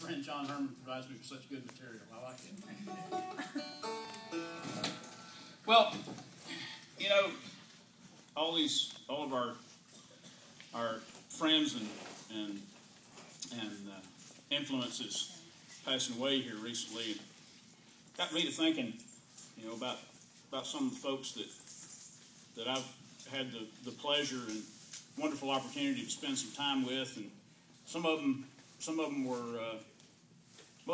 friend John Herman provides me with such good material. I like it. Well, you know, all of our friends and influences passing away here recently got me to thinking, you know, about some of the folks that I've had the pleasure and wonderful opportunity to spend some time with, and some of them were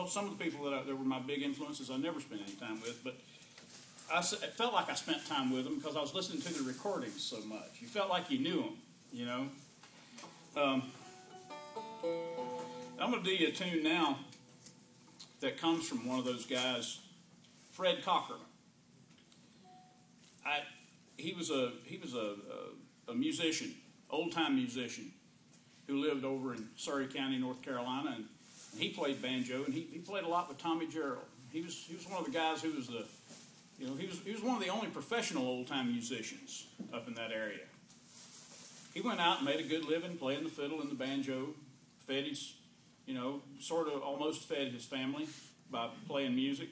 some of the people that were my big influences I never spent any time with, but it felt like I spent time with them because I was listening to the recordings so much. You felt like you knew them, you know. I'm going to do you a tune now that comes from one of those guys, Fred Cocker. He was a musician, old-time musician, who lived over in Surrey County, North Carolina, and he played banjo, and he played a lot with Tommy Gerald. He was one of the guys who was he was one of the only professional old-time musicians up in that area. He went out and made a good living playing the fiddle and the banjo, fed his, almost fed his family by playing music.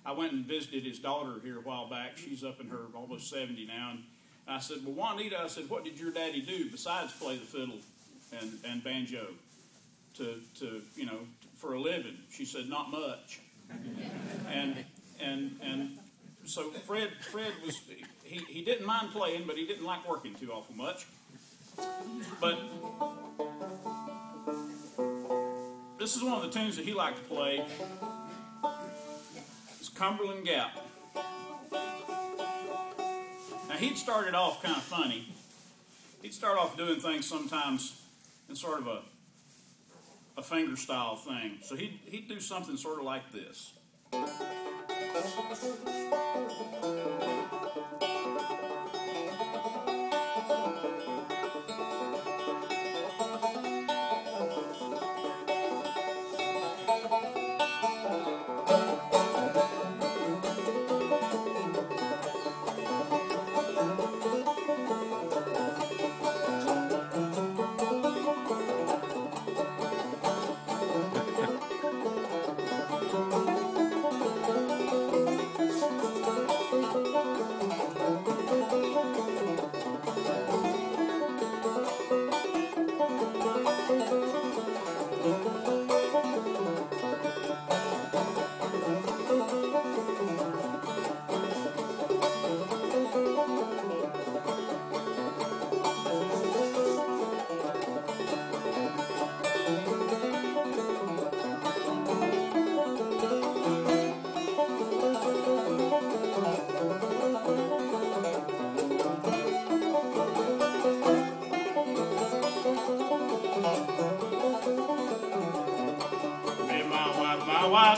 I went and visited his daughter here a while back. She's up in her almost 70 now, and I said, well, Juanita, I said, what did your daddy do besides play the fiddle and banjo for a living? She said, not much. and so Fred was, he didn't mind playing, but he didn't like working too awful much. But this is one of the tunes that he liked to play. It's Cumberland Gap. Now, he'd started off kind of funny. He'd start off doing things sometimes in sort of a finger style thing. So he'd do something sort of like this.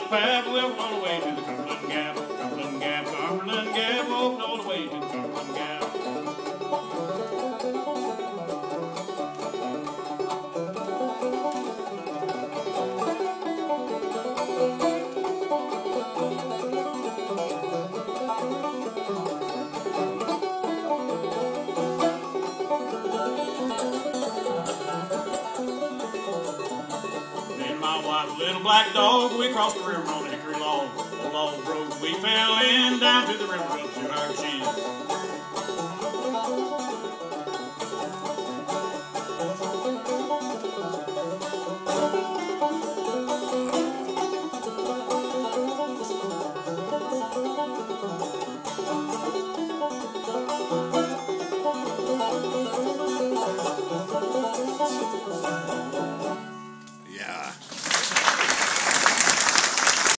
Pat, we'll all the way to the Cumberland Gap, Cumberland Gap, Cumberland Gap, walked all the way to the Cumberland Gap. Little black dog, we crossed the river on a hickory log. A log broke, we fell in down to the river up to our chin.